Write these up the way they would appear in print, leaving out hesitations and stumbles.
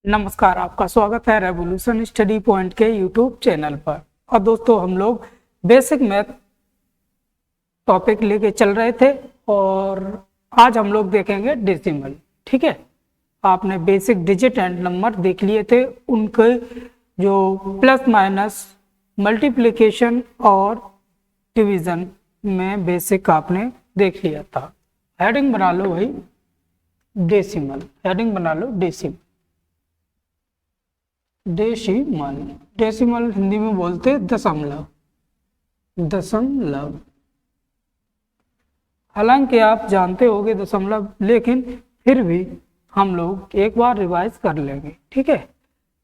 नमस्कार, आपका स्वागत है रेवोल्यूशन स्टडी पॉइंट के यूट्यूब चैनल पर। और दोस्तों, हम लोग बेसिक मैथ टॉपिक लेके चल रहे थे और आज हम लोग देखेंगे डेसिमल। ठीक है, आपने बेसिक डिजिट एंड नंबर देख लिए थे, उनके जो प्लस माइनस मल्टीप्लिकेशन और डिवीजन में बेसिक आपने देख लिया था। हेडिंग बना लो भाई डेसिमल, हेडिंग बना लो डेसिमल। डेसिमल, डेसिमल हिंदी में बोलते दशमलव, दशमलव। हालांकि आप जानते होंगे दशमलव, लेकिन फिर भी हम लोग एक बार रिवाइज कर लेंगे। ठीक है,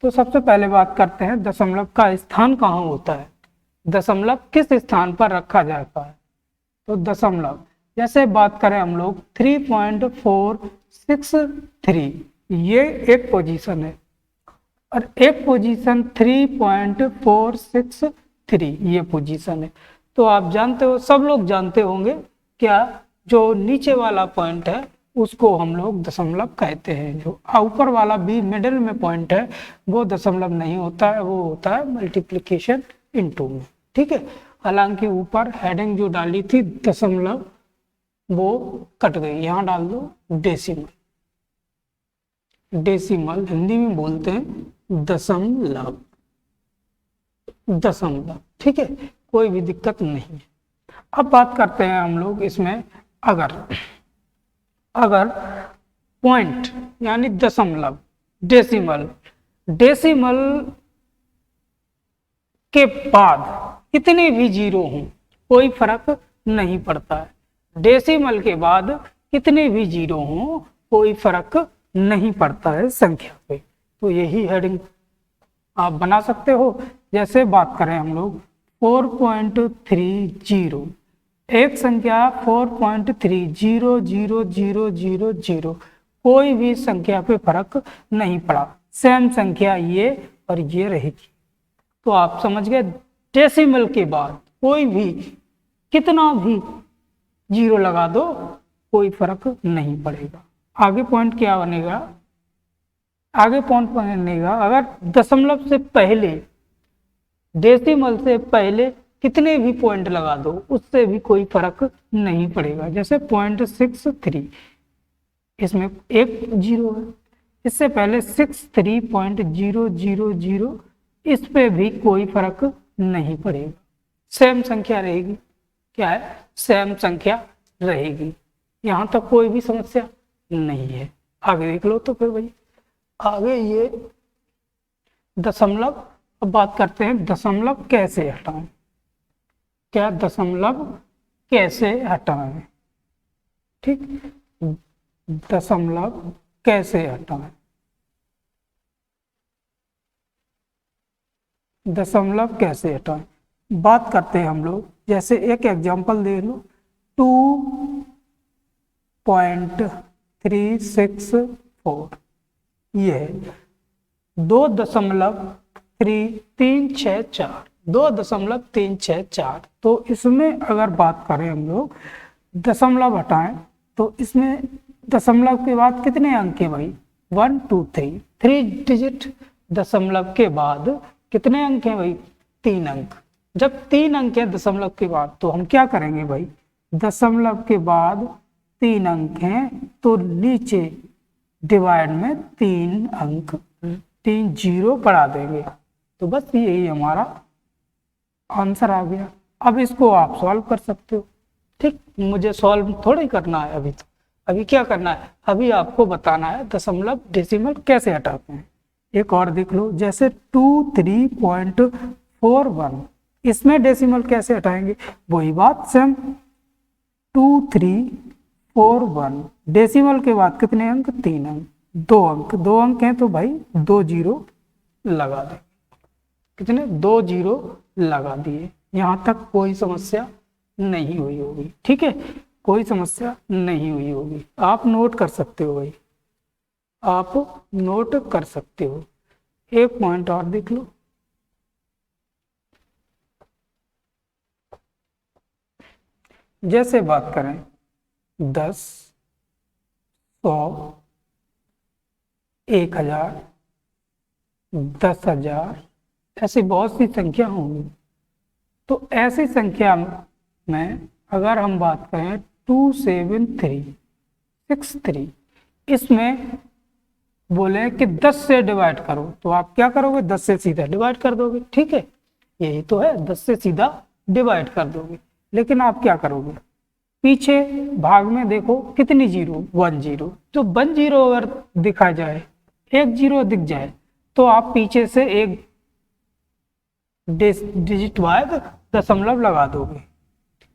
तो सबसे पहले बात करते हैं दशमलव का स्थान कहाँ होता है, दशमलव किस स्थान पर रखा जाता है। तो दशमलव जैसे बात करें हम लोग 3.463, ये एक पोजीशन है और एक पोजीशन 3.463 ये पोजीशन है। तो आप जानते हो, सब लोग जानते होंगे क्या, जो नीचे वाला पॉइंट है उसको हम लोग दशमलव कहते हैं। जो ऊपर वाला भी मिडिल में पॉइंट है वो दशमलव नहीं होता है, वो होता है मल्टीप्लिकेशन इनटू में। ठीक है, हालांकि ऊपर हेडिंग जो डाली थी दशमलव वो कट गई, यहाँ डाल दो डेसिमल। डेसिमल हिंदी में बोलते हैं दशमलव, दशमलव। ठीक है, कोई भी दिक्कत नहीं है। अब बात करते हैं हम लोग इसमें, अगर पॉइंट यानी दशमलव, डेसिमल, डेसिमल के बाद कितने भी जीरो हों कोई फर्क नहीं पड़ता है। डेसिमल के बाद कितने भी जीरो हों कोई फर्क नहीं पड़ता है संख्या पे। तो यही हेडिंग आप बना सकते हो। जैसे बात करें हम लोग 4.30, एक संख्या 4.300000, कोई भी संख्या पे फर्क नहीं पड़ा, सेम संख्या ये और ये रहेगी। तो आप समझ गए, डेसिमल के बाद कोई भी कितना भी जीरो लगा दो कोई फर्क नहीं पड़ेगा। आगे पॉइंट क्या बनेगा, आगे पॉइंट बनेगा अगर दशमलव से पहले, डेसिमल से पहले कितने भी पॉइंट लगा दो उससे भी कोई फर्क नहीं पड़ेगा। जैसे 0.63, इसमें एक जीरो है, इससे पहले 63.000, इस पे भी कोई फर्क नहीं पड़ेगा, सेम संख्या रहेगी। क्या है, सेम संख्या रहेगी। यहाँ तक कोई भी समस्या नहीं है। आगे देख लो तो फिर भाई, आगे ये दशमलव। अब बात करते हैं दशमलव कैसे हटाएं। क्या दशमलव कैसे हटाएं, ठीक, दशमलव कैसे हटाएं, दशमलव कैसे हटाएं। बात करते हैं हम लोग, जैसे एक एग्जांपल दे लो, 2.364, ये है 2.364, 2.364। तो इसमें अगर बात करें हम लोग दशमलव हटाएं तो इसमें दशमलव के बाद कितने अंक है भाई, 1 2 3, 3 डिजिट दशमलव के बाद कितने अंक हैं भाई, 3 अंक। जब 3 अंक है दशमलव के बाद तो हम क्या करेंगे भाई, दशमलव के बाद 3 अंक हैं तो नीचे डिवाइड में 3 अंक, 3 जीरो बढ़ा देंगे। तो बस यही हमारा आंसर आ गया। अब इसको आप सॉल्व कर सकते हो। ठीक, मुझे सॉल्व थोड़ा ही करना है अभी, तो अभी क्या करना है, अभी आपको बताना है दशमलव डेसिमल कैसे हटाते हैं। एक और देख लो, जैसे 23.41, इसमें डेसिमल कैसे हटाएंगे, वही बात सेम। 2341, डेसिमल के बाद कितने अंक, 3 अंक, 2 अंक, 2 अंक हैं तो भाई 2 जीरो लगा दें। कितने, 2 जीरो लगा दिए। यहाँ तक कोई समस्या नहीं हुई होगी। ठीक है, कोई समस्या नहीं हुई होगी। आप नोट कर सकते हो भाई, आप नोट कर सकते हो। एक पॉइंट और देख लो, जैसे बात करें 10, 100, 1000, 10,000, ऐसी बहुत सी संख्या होंगी। तो ऐसी संख्या में अगर हम बात करें 27363, इसमें बोले कि 10 से डिवाइड करो, तो आप क्या करोगे, 10 से सीधा डिवाइड कर दोगे। ठीक है, यही तो है, 10 से सीधा डिवाइड कर दोगे। लेकिन आप क्या करोगे, पीछे भाग में देखो कितनी जीरो, 1 जीरो। जो 1 जीरो अगर दिखा जाए, 1 जीरो दिख जाए, तो आप पीछे से एक डिजिट बाद दशमलव लगा दोगे।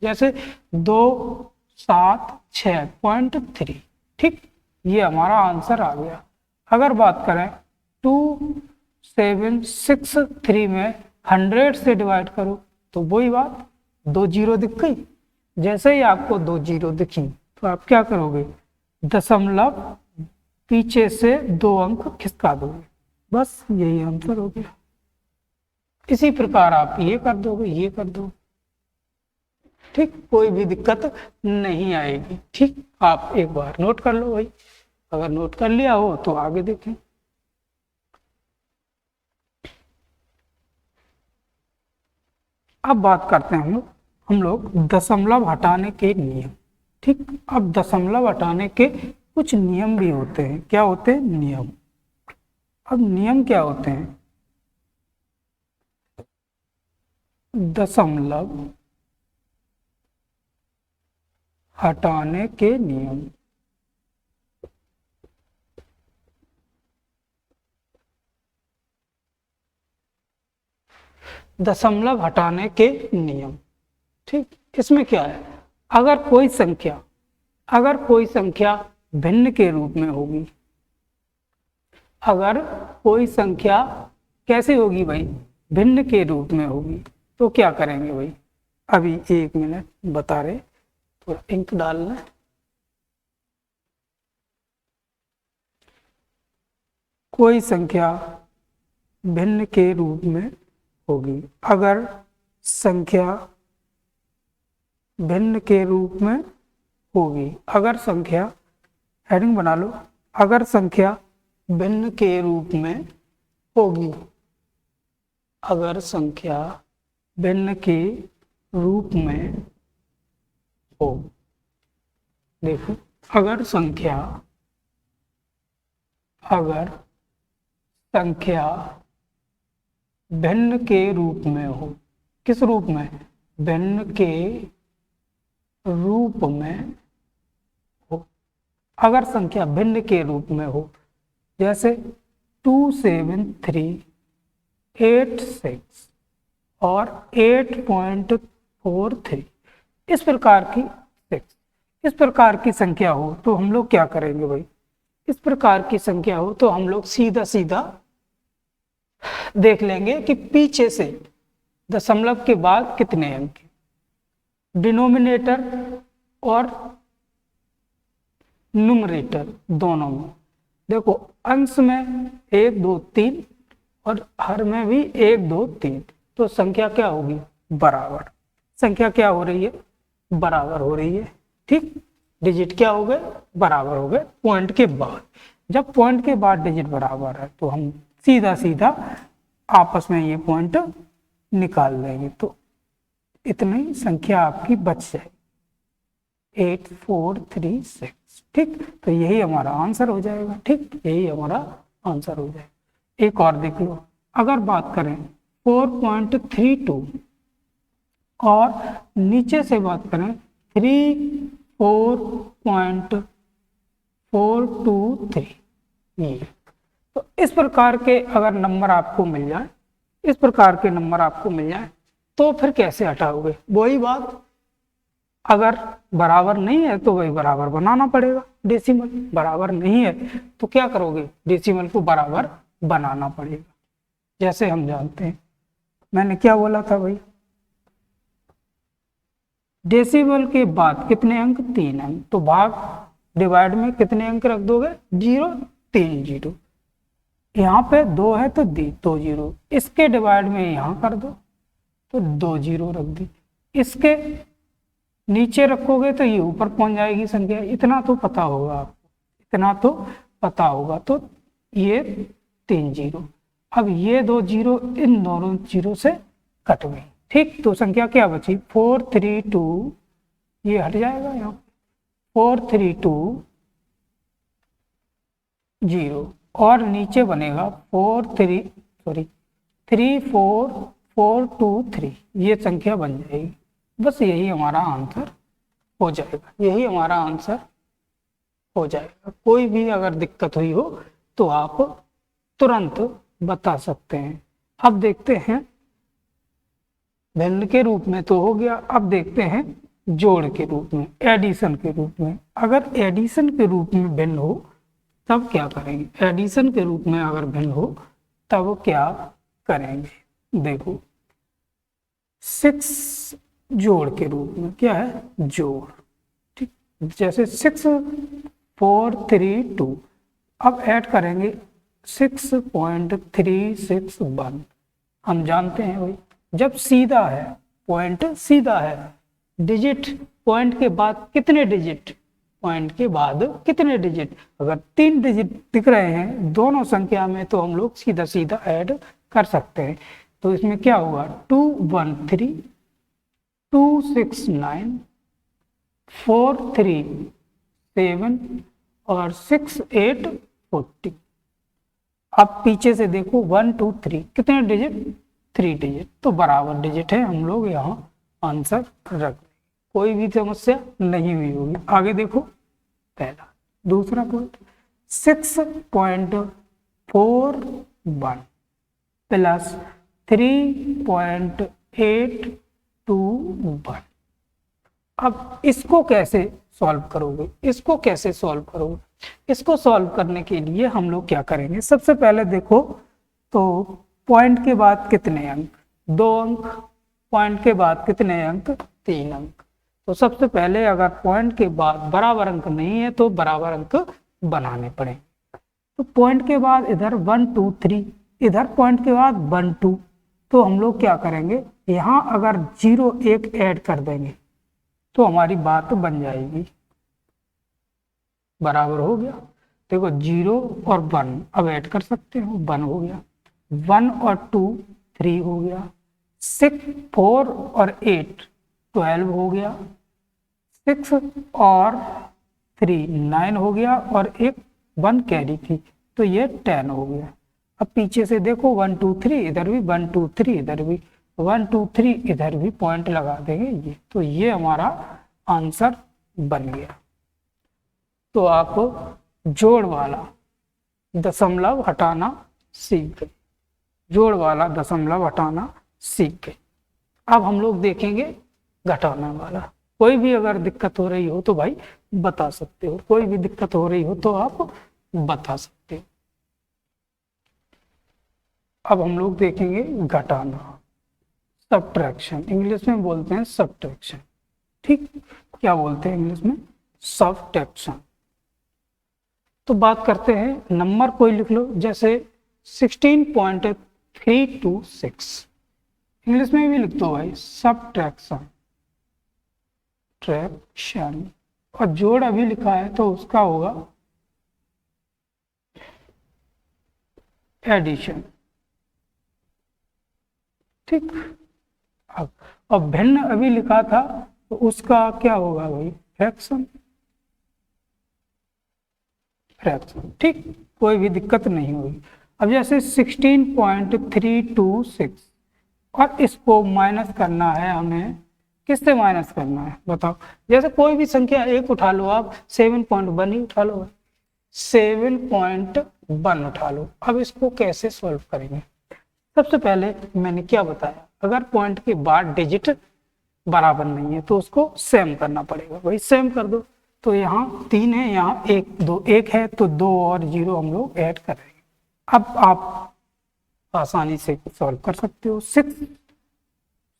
जैसे 276.3। ठीक, ये हमारा आंसर आ गया। अगर बात करें 2763 में 100 से डिवाइड करो, तो वही बात, 2 जीरो दिख गई। जैसे ही आपको 2 जीरो दिखी, तो आप क्या करोगे, दशमलव पीछे से 2 अंक खिसका दोगे। बस यही आंसर हो गया। इसी प्रकार आप ये कर दोगे, ये कर दोगे। ठीक, कोई भी दिक्कत नहीं आएगी। ठीक, आप एक बार नोट कर लो भाई, अगर नोट कर लिया हो तो आगे देखें। अब बात करते हैं हम लोग दशमलव हटाने के नियम। ठीक, अब दशमलव हटाने के कुछ नियम भी होते हैं। क्या होते हैं, नियम। अब नियम क्या होते हैं, दशमलव हटाने के नियम। दशमलव हटाने के नियम। ठीक, इसमें क्या है, अगर कोई संख्या भिन्न के रूप में होगी, अगर कोई संख्या कैसे होगी भाई, भिन्न के रूप में होगी, तो क्या करेंगे भाई, अभी 1 मिनट बता रहे, थोड़ा इंक डालना। कोई संख्या भिन्न के रूप में होगी, अगर संख्या भिन्न के रूप में होगी, अगर संख्या, हेडिंग बना लो, अगर संख्या भिन्न के रूप में होगी, अगर संख्या भिन्न के रूप में हो। देखो, अगर संख्या भिन्न के रूप में हो, किस रूप में, भिन्न के रूप में हो। अगर संख्या भिन्न के रूप में हो, जैसे 27386 और 8.43, इस प्रकार की संख्या हो, तो हम लोग क्या करेंगे भाई, इस प्रकार की संख्या हो तो हम लोग सीधा सीधा देख लेंगे कि पीछे से दशमलव के बाद कितने अंक, डिनोमिनेटर और न्यूमरेटर दोनों में। देखो, अंश में 1 2 3 और हर में भी 1 2 3, तो संख्या क्या होगी, बराबर। संख्या क्या हो रही है, बराबर हो रही है। ठीक, डिजिट क्या हो गए, बराबर हो गए पॉइंट के बाद। जब पॉइंट के बाद डिजिट बराबर है, तो हम सीधा सीधा आपस में ये पॉइंट निकाल देंगे, तो इतनी संख्या आपकी बच जाए, 8436। ठीक, तो यही हमारा आंसर हो जाएगा। ठीक, यही हमारा आंसर हो जाएगा। एक और देख लो, अगर बात करें 4.32 और नीचे से बात करें 34.423, ये तो इस प्रकार के अगर नंबर आपको मिल जाए, इस प्रकार के नंबर आपको मिल जाए, तो फिर कैसे हटाओगे, वही बात, अगर बराबर नहीं है तो वही बराबर बनाना पड़ेगा। डेसिमल बराबर नहीं है तो क्या करोगे, डेसिमल को बराबर बनाना पड़ेगा। जैसे हम जानते हैं, मैंने क्या बोला था भाई, डेसिमल के बाद कितने अंक, 3 अंक, तो भाग डिवाइड में कितने अंक रख दोगे, 0 3 0। यहाँ पे 2 है तो 2 0, इसके डिवाइड में यहाँ कर दो तो 2 0 रख दी, इसके नीचे रखोगे तो ये ऊपर पहुंच जाएगी संख्या। इतना तो पता होगा आपको, इतना तो पता होगा, तो ये 3 0। अब ये दो जीरो इन दोनों जीरो से कट गई। ठीक, तो संख्या क्या बची 432, ये हट जाएगा यहाँ 432 और नीचे बनेगा 34423, ये संख्या बन जाएगी। बस यही हमारा आंसर हो जाएगा, यही हमारा आंसर हो जाएगा। कोई भी अगर दिक्कत हुई हो तो आप तुरंत बता सकते हैं। अब देखते हैं भिन्न के रूप में तो हो गया, अब देखते हैं जोड़ के रूप में, एडिशन के रूप में। अगर एडिशन के रूप में भिन्न हो तब क्या करेंगे, एडिशन के रूप में अगर भिन्न हो तब क्या करेंगे। देखो 6 जोड़ के रूप में क्या है, जोड़। ठीक, जैसे 6 4 3 2, अब ऐड करेंगे 6.361। हम जानते हैं भाई जब सीधा है, पॉइंट सीधा है, डिजिट पॉइंट के बाद कितने डिजिट, पॉइंट के बाद कितने डिजिट, अगर 3 डिजिट दिख रहे हैं दोनों संख्या में तो हम लोग सीधा सीधा ऐड कर सकते हैं। तो इसमें क्या हुआ 213 269 437 और 6840। अब पीछे से देखो 1 2 3 कितने डिजिट, 3 डिजिट, तो बराबर डिजिट है, हम लोग यहाँ आंसर रख, कोई भी समस्या नहीं हुई होगी। आगे देखो पहला, दूसरा पॉइंट 6.41 प्लस 3.821। अब इसको कैसे सॉल्व करोगे, इसको कैसे सॉल्व करोगे, इसको सॉल्व करने के लिए हम लोग क्या करेंगे, सबसे पहले देखो तो पॉइंट के बाद कितने अंक, 2 अंक, पॉइंट के बाद कितने अंक, 3 अंक। तो सबसे पहले अगर पॉइंट के बाद बराबर अंक नहीं है तो बराबर अंक बनाने पड़े। तो पॉइंट के बाद इधर 1 2 3, इधर पॉइंट के बाद 1 2, तो हम लोग क्या करेंगे, यहाँ अगर 0 1 ऐड कर देंगे तो हमारी बात बन जाएगी, बराबर हो गया। देखो 0 और 1 अब ऐड कर सकते हो, 1 हो गया, 1 और 2 3 हो गया, 6 4 और 8 12 हो गया, 6 और 3 9 हो गया और एक 1 कैरी थी तो ये 10 हो गया। अब पीछे से देखो 1 2 3, इधर भी 1 2 3, इधर भी 1 2 3, इधर भी पॉइंट लगा देंगे ये, तो ये हमारा आंसर बन गया। तो आप जोड़ वाला दशमलव हटाना सीख गए, जोड़ वाला दशमलव हटाना सीख गए। अब हम लोग देखेंगे घटाना वाला। कोई भी अगर दिक्कत हो रही हो तो भाई बता सकते हो, कोई भी दिक्कत हो रही हो तो आप बता सकते हो। अब हम लोग देखेंगे घटाना, सब्ट्रैक्शन, इंग्लिश में बोलते हैं सब्ट्रैक्शन। ठीक, क्या बोलते हैं इंग्लिश में, सब्ट्रैक्शन। तो बात करते हैं, नंबर कोई लिख लो, जैसे 16.326, इंग्लिश में भी लिख दो भाई सब्ट्रैक्शन, ट्रैक्शन। और जोड़ अभी लिखा है तो उसका होगा एडिशन। ठीक, अब भिन्न अभी लिखा था तो उसका क्या होगा भाई, फ्रैक्शन, फ्रैक्शन। ठीक, कोई भी दिक्कत नहीं होगी। अब जैसे 16.326 और इसको माइनस करना है हमें, किससे माइनस करना है बताओ। जैसे कोई भी संख्या एक उठा लो आप, 7.1 ही उठा लो, 7.1 उठा लो। अब इसको कैसे सॉल्व करेंगे, सबसे पहले मैंने क्या बताया, अगर पॉइंट के बाद डिजिट बराबर नहीं है तो उसको सेम करना पड़ेगा, वही सेम कर दो। तो यहाँ 3 है, यहाँ 1 2 1 है तो 2 और 0 हम लोग ऐड कर रहे हैं। अब आप आसानी से सॉल्व कर सकते हो। 6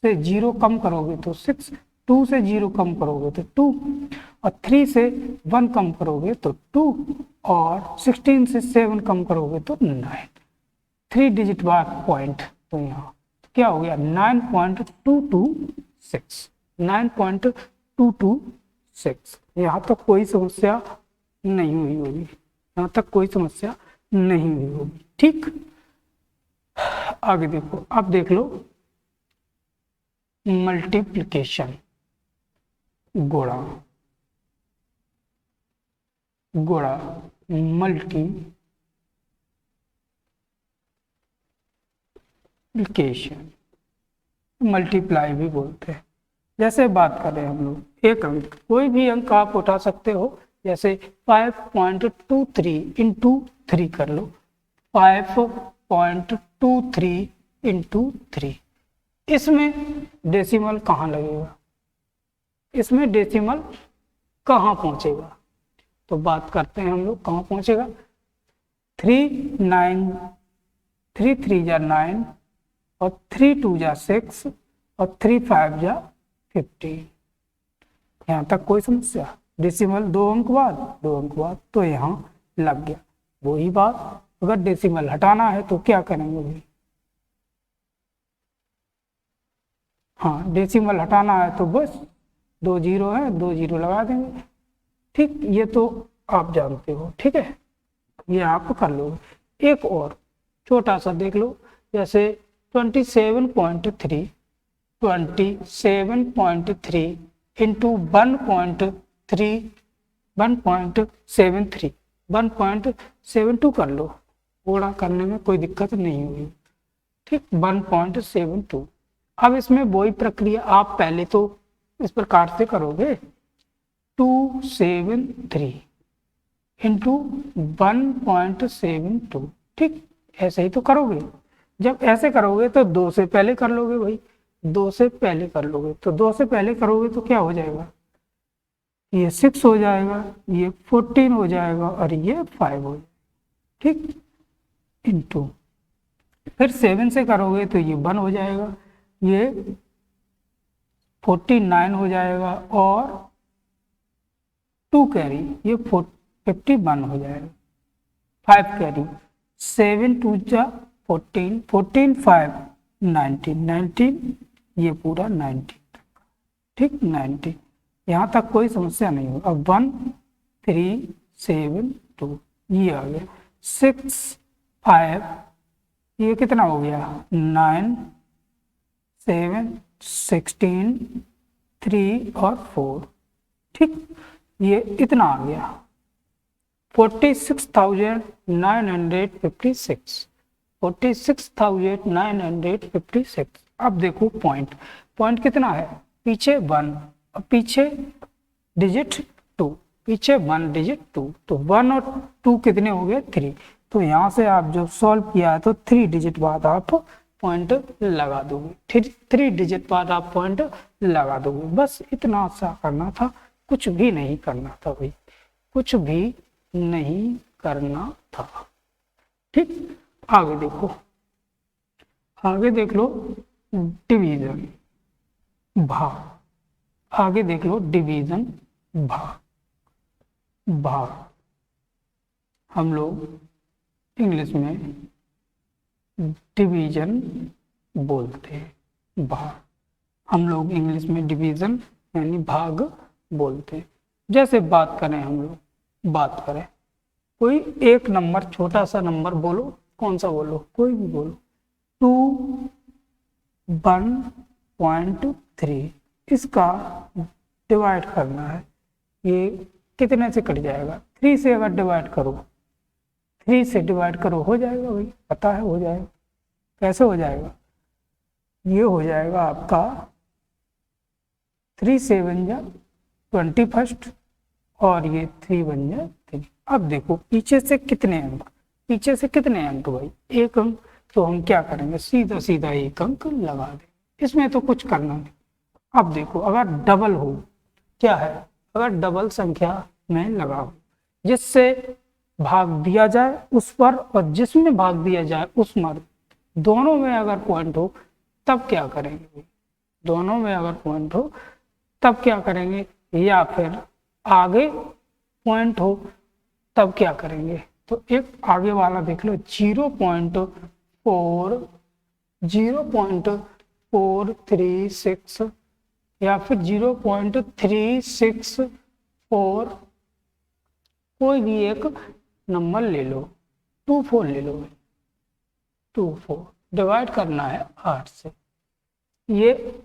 से 0 कम करोगे तो 6, 2 से 0 कम करोगे तो 2, और 3 से 1 कम करोगे तो 2, और 16 से 7 कम करोगे तो 9। 3 डिजिट बाद पॉइंट, तो यहाँ क्या हो गया 9.226, 9.226। यहाँ तक कोई समस्या नहीं हुई होगी, यहाँ तक कोई समस्या नहीं हुई होगी। ठीक, आगे देखो, अब देख लो मल्टीप्लिकेशन, गुणा, गुणा, मल्टीप्लिकेशन, मल्टीप्लाई भी बोलते हैं। जैसे बात करें हम लोग एक अंक, कोई भी अंक आप उठा सकते हो, जैसे 5.23 इंटू 3 कर लो, 5.23 इंटू 3। इसमें डेसिमल कहाँ लगेगा, इसमें डेसिमल कहाँ पहुंचेगा, तो बात करते हैं हम लोग कहाँ पहुंचेगा। 3 3 जा 9 और 3 2 जा 6 और 3 5 जा 15। यहाँ तक कोई समस्या, डेसिमल 2 अंक बाद, 2 अंक बाद, तो यहाँ लग गया। वही बात, अगर डेसिमल हटाना है तो क्या करेंगे भाई, हाँ डेसिमल हटाना है तो बस 2 जीरो है, 2 जीरो लगा देंगे। ठीक, ये तो आप जानते हो, ठीक है, ये आप कर लो। एक और छोटा सा देख लो, जैसे 27.3 इंटू 1.72 कर लो, थोड़ा करने में कोई दिक्कत नहीं हुई। ठीक, 1.72। अब इसमें वही प्रक्रिया आप पहले तो इस प्रकार से करोगे, 273 इंटू 1.72। ठीक, ऐसे ही तो करोगे। जब ऐसे करोगे तो 2 से पहले कर लोगे भाई, 2 से पहले कर लोगे, तो 2 से पहले करोगे तो क्या हो जाएगा, ये 6 हो जाएगा, ये 14 हो जाएगा और ये 5 हो जाएगा। ठीक, इंटू फिर 7 से करोगे तो ये 1 हो जाएगा, ये 49 हो जाएगा और 2 कैरी ये 51 हो जाएगा, 5 कैरी, 7 2 जा 14, 14 5 19, 19 ये पूरा 19 तक। ठीक, 19, यहाँ तक कोई समस्या नहीं हो। अब 1 3 7 2 ये आ गया, 6 5 ये कितना हो गया, 9 7 16 3 और 4। ठीक, ये इतना आ गया 46,956, 46,956। अब देखो पॉइंट, पॉइंट कितना है, पीछे 1 और पीछे डिजिट 2, पीछे 1 डिजिट 2, तो 1 और 2 कितने हो गए, 3। तो यहाँ से आप जब सॉल्व किया है तो 3 डिजिट बाद आप पॉइंट लगा दोगे, 3 डिजिट बाद आप पॉइंट लगा दोगे। बस इतना सा करना था, कुछ भी नहीं करना था भाई, कुछ भी नहीं करना था। ठीक, आगे देखो, आगे देख लो डिवीजन भाग, आगे देख लो डिवीजन भाग, भाग हम लोग इंग्लिश में डिवीजन बोलते हैं, भाग हम लोग इंग्लिश में डिवीजन यानी भाग बोलते हैं। जैसे बात करें हम लोग, बात करें कोई एक नंबर, छोटा सा नंबर बोलो, कौन सा बोलो, कोई भी बोलो, 21.3 इसका डिवाइड करना है, ये कितने से कट जाएगा, 3 से अगर डिवाइड करो, 3 से डिवाइड करो हो जाएगा भाई, पता है हो जाएगा। कैसे हो जाएगा, ये हो जाएगा आपका 3 7 जा 21 और ये 3 1 जा 3। अब देखो पीछे से कितने अंक, पीछे से कितने अंक भाई, 1 अंक, तो हम क्या करेंगे, सीधा सीधा 1 अंक लगा दें, इसमें तो कुछ करना नहीं। अब देखो अगर डबल हो, क्या है, अगर डबल संख्या में लगाओ, जिससे भाग दिया जाए उस पर और जिसमें भाग दिया जाए उस पर, दोनों में अगर पॉइंट हो तब क्या करेंगे, दोनों में अगर पॉइंट हो तब क्या करेंगे, या फिर आगे पॉइंट हो तब क्या करेंगे। तो एक आगे वाला देख लो, 0.436 या फिर 0.364, कोई भी एक नंबर ले लो, 24 ले लो, 24 डिवाइड करना है 8 से। ये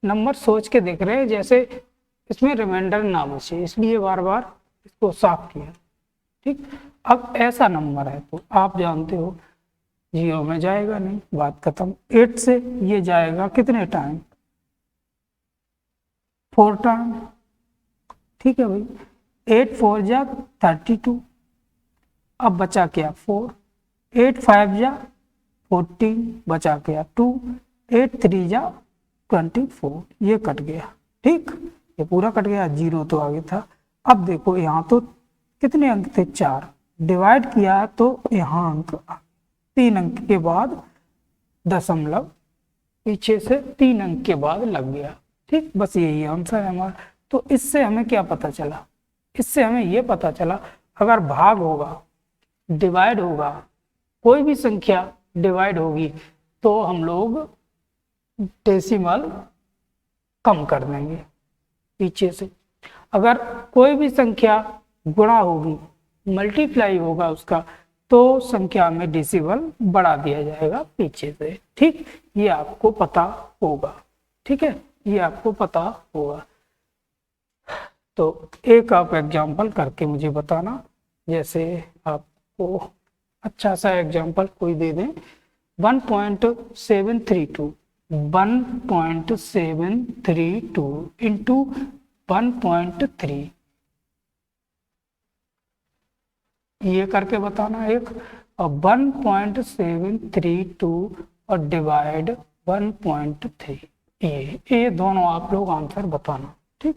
नंबर सोच के देख रहे हैं जैसे इसमें रिमाइंडर ना बचे, इसलिए बार बार इसको साफ किया। ठीक, अब ऐसा नंबर है तो आप जानते हो 0 में जाएगा नहीं, बात खत्म। 8 से ये जाएगा कितने टाइम, 4 टाइम। ठीक है भाई, 8 4 जा 32, अब बचा क्या 4, 8 5 जा 14, बचा क्या 2, 8 3 जा 24, ये कट गया। ठीक, ये पूरा कट गया, 0 तो आगे था। अब देखो यहाँ तो कितने अंक थे, 4, डिवाइड किया तो यहाँ अंक 3 अंक के बाद दशमलव पीछे से 3 अंक के बाद लग गया। ठीक, बस यही आंसर है हमारा। तो इससे हमें क्या पता चला, इससे हमें ये पता चला अगर भाग होगा, डिवाइड होगा, कोई भी संख्या डिवाइड होगी तो हम लोग डेसिमल कम कर देंगे पीछे से। अगर कोई भी संख्या गुणा होगी, मल्टीप्लाई होगा उसका, तो संख्या में डेसिमल बढ़ा दिया जाएगा पीछे से। ठीक, ये आपको पता होगा। ठीक है, ये आपको पता होगा। तो एक आप एग्जाम्पल करके मुझे बताना, जैसे आपको अच्छा सा एग्जाम्पल कोई दे दें। 1.732 इंटू 1.3, ये करके बताना एक, और 1.732 और डिवाइड 1.3, ये दोनों आप लोग आंसर बताना। ठीक,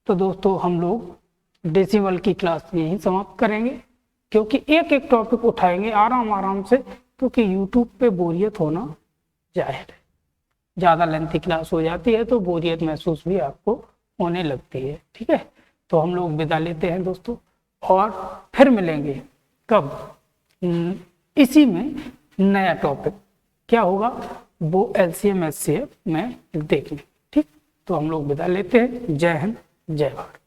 तो दोस्तों हम लोग डेसिमल की क्लास यहीं समाप्त करेंगे, क्योंकि एक एक टॉपिक उठाएंगे आराम से, क्योंकि यूट्यूब पे बोरियत होना जाहिर है, ज़्यादा लेंथी क्लास हो जाती है तो बोरियत महसूस भी आपको होने लगती है। ठीक है, तो हम लोग विदा लेते हैं दोस्तों, और फिर मिलेंगे कब, इसी में नया टॉपिक क्या होगा वो LCM SCF में देखेंगे। ठीक, तो हम लोग विदा लेते हैं। जय हिंद, जय भारत।